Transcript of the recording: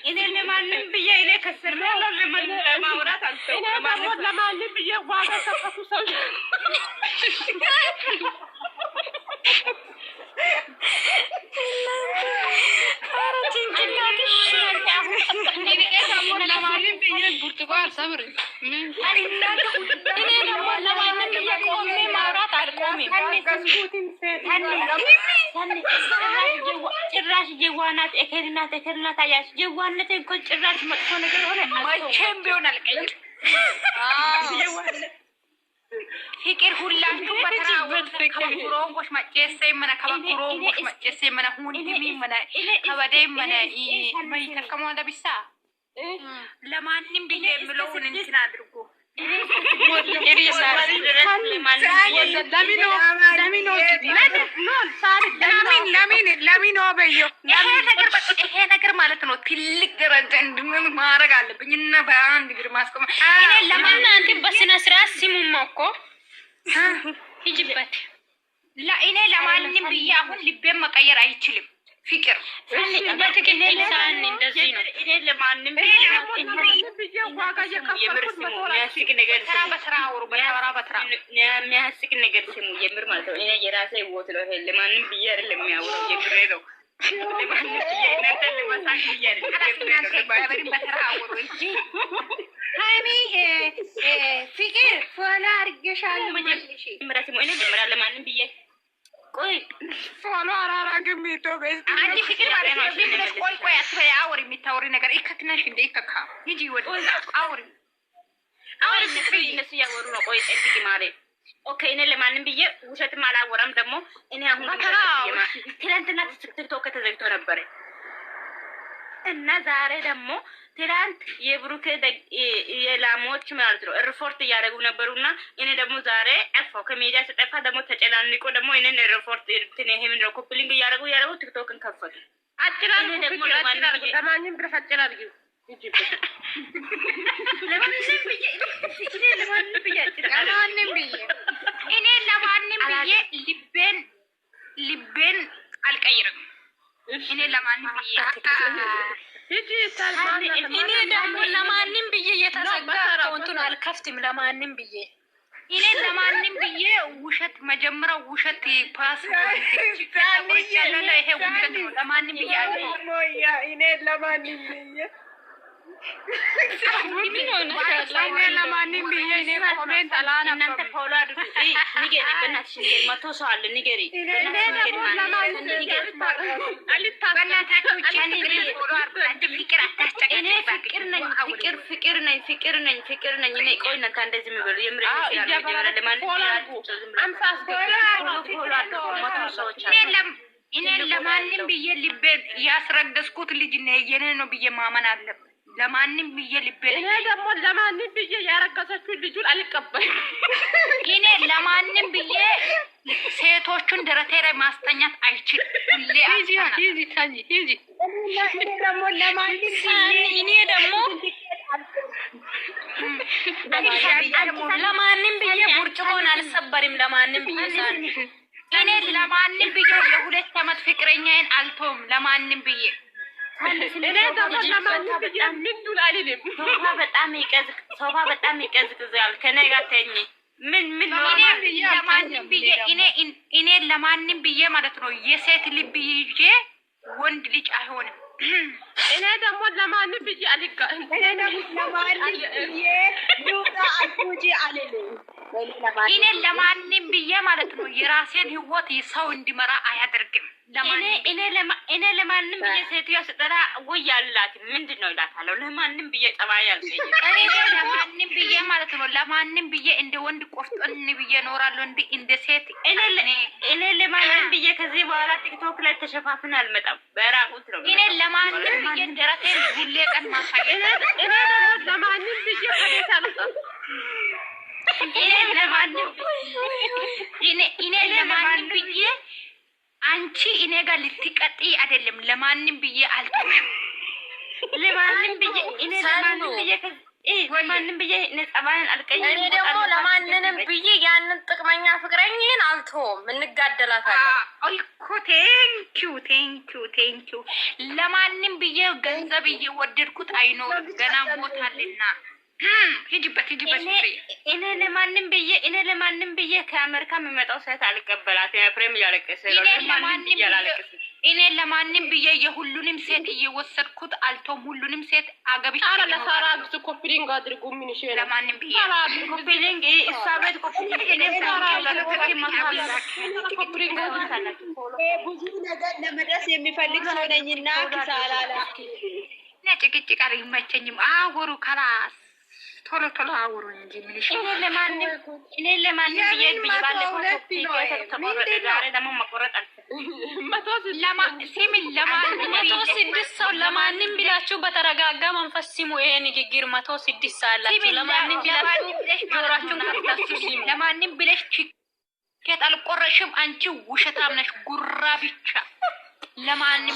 እኔ ለማንም ብዬ እኔ ከስር ነው ለማውራት አልተው ለማንም ብዬ ዋጋ ከፈቱ ሰው ብርቱካን ሰብር ጭራሽ ጀዋናት እከርናት አያሽ ጀዋነት እኮ ጭራሽ መጥፎ ነገር ሆነ። መቼም ቢሆን አልቀይር ፍቅር ሁላችሁ በተራውት ከብሮዎች ማጨሰ መና ከብሮዎች ማጨሰ መና ሁንዲሚ መና ከበደይ መና ማይተከሙ ለብሳ ለማንም ብዬ የምለውን እንትን አድርጎ ይሄ ነገር ማለት ነው። ትልቅ ደረጃ እንድንሆን ማድረግ አለብኝ እና በአንድ ግር ማስቆም ለማን አንተ በስነ ስርዓት ሲሙማ እኮ ሂጅበት ለእኔ ለማንም ብዬ አሁን ልቤን መቀየር አይችልም። ፍቅር በትክክል ሳን እንደዚህ ነው። እኔ ለማንም ብዬ ዋጋ የከፈልኩት የሚያስቅ ነገር የሚያስቅ ነገር ስሙ የምር ማለት ነው። እኔ የራሴ ህይወት ነው። ይሄ ለማንም ብዬ አይደለም የሚያወራው የግሬ ነው። ለማንም ብዬ እናንተ ለማሳቅ ብዬ አይደለም በተራውሩ እንጂ ሃይሚ ፍቅር ፎላ አርገሻለሁ መልሽ ምራስ ነው። እኔ ጀምራ ለማንም ብዬ ቆይ ፎሎ አራራግም ይቶበስ አንቺ ፍቅር ማለት ነው። ቆይ አትበይ አውሪ የሚታወሪ ነገር ይከክነሽ እንደ ይከካ ሂጂ ወደ አውሪ እነሱ ያወሩ ነው። ቆይ ጠብቂ ማሬ ኦኬ። እኔ ለማንም ብዬ ውሸትም አላወራም። ደግሞ እኔ አሁን ትናንትና ቲክቶክ ተዘግቶ ነበር እና ዛሬ ደግሞ ትናንት የብሩክ የላሞች ማለት ነው ሪፖርት እያደረጉ ነበሩና እኔ ደግሞ ዛሬ አፋው ከሜዲያ ተጠፋ ደግሞ ተጨናንቆ ደግሞ እኔን ሪፖርት እንትን ይሄ ምን ነው ኮፕሊንግ እያደረጉ ቲክቶክን ከፈቱ። አጭራን ደግሞ ለማንም ብለሽ አጭራርጊ ለማንም ብዬ ልቤን አልቀይርም። እኔ ለማንም ብዬ እኔ ደግሞ ለማንም ብዬ የተዘጋ አካውንቱን አልከፍትም። ለማንም ብዬ እኔ ለማንም ብዬ ውሸት መጀመሪያው ውሸት ፓስፖርት ያለ ይሄ ውሸት ነው። ለማንም ብዬ እኔ ለማንም ብዬ ለማንም ብዬ እኔ ኮሜንት አላና እናንተ ፎሎ አድርጉ። ንገሪ በእናትሽ ንገሪ። መቶ ሰው አለ ንገሪ። ፍቅር ነኝ። እኔ ቆይ እናንተ እንደዚህ የሚበሉ የምር እኔ ለማንም ብዬ ልቤን ያስረገዝኩት ልጅ የኔ ነው ብዬ ማመን አለብን። ለማንም ብዬ ልቤን እኔ ደግሞ ለማንም ብዬ ያረገዘችው ልጁን አልቀበልም። እኔ ለማንም ብዬ ሴቶቹን ደረቴ ላይ ማስተኛት አይችልም። ደግሞ ለማንም እኔ ደግሞ ለማንም ብዬ ብርጭቆን አልሰበርም። ለማንም ብዬ እኔ ለማንም ብዬ የሁለት ዓመት ፍቅረኛዬን አልተውም። ለማንም ብዬ እኔ ደግሞ ለማንም ብዬ ምን ዱል አልልም። ሶፋ በጣም ይቀዝቅዛል። ከኔ ጋር ተኝ ምን ለማንም ብዬ እኔ ለማንም ብዬ ማለት ነው የሴት ልብ ይዤ ወንድ ልጅ አይሆንም። እኔ ደግሞ ለማንም ብዬ አልቀም። እኔ ደግሞ ለማንም ብዬ ዱላ አልኩጂ አልልም። እኔ ለማንም ብዬ ማለት ነው የራሴን ህይወት ሰው እንዲመራ አያደርግም። እኔ ለማንም ብዬ ሴትዮዋ ስጠራ ወይ አልላት ምንድን ነው እላታለሁ። ለማንም ብዬ ጠባይ አልጠይቅም። ለማንም ብዬ ማለት ነው ለማንም ብዬ እንደ ወንድ ቆፍጦን ብዬ እኖራለሁ እንደ ሴት። እኔ ለማንም ብዬ ከዚህ በኋላ ቲክቶክ ላይ ተሸፋፍን አልመጣም። በራቁት ነው እኔ ለማንም ብዬ ደረቴን ሁሌ ቀን ማሳየት። እኔ ደግሞ ለማንም ብዬ ከቤት አልወጣም። እኔ ለማንም ብዬ አንቺ እኔ ጋር ልትቀጥይ አይደለም። ለማንም ብዬ አልተውም። ለማንም ብዬ ለማንም ብዬ ነጻባን አልቀየም። እኔ ደግሞ ለማንንም ብዬ ያንን ጥቅመኛ ፍቅረኛዬን አልተውም፣ እንጋደላታለን። እኮ ቴንኪው ለማንም ብዬ ገንዘብ እየወደድኩት አይኖርም፣ ገና ሞታልና ሂጂበት። እኔ ለማንም ብዬ ከአሜሪካ የሚመጣው ሴት አልቀበላትም። ኤፍሬም እያለቀሰ ነው። እኔ ለማንም ብዬ የሁሉንም ሴት እየወሰድኩት አልቶም ሁሉንም ሴት አገብቼ ለሳራ ግስ ኮፒሊንግ አድርጉ። ምን ይችላል ለማንም ብዬ ኮፒሊንግ እሷ ቤት ኮፒሊንግ ብዙ ነገር ለመድረስ የሚፈልግ ሰው ነኝና ኪሳራ ላስኪ ጭቅጭቅ አይመቸኝም። አወሩ ከላስ ቶሎ አወሩ እንጂ ምን ይችላል። እኔ ለማንም ብዬ ባለፈው ተቆረጠ። ዛሬ ደግሞ መቆረጥ ስድስት ሰው ለማንም ቢላችሁ በተረጋጋ መንፈስ ሲሙ። ይሄ ንግግር 106 ሳላችሁ ለማንም ቢላችሁ ጆሮአችሁን ከፍታችሁ ሲሙ። ለማንም ብለሽ ቲኬት አልቆረሽም። አንቺ ውሸታም ነሽ፣ ጉራ ብቻ። ለማንም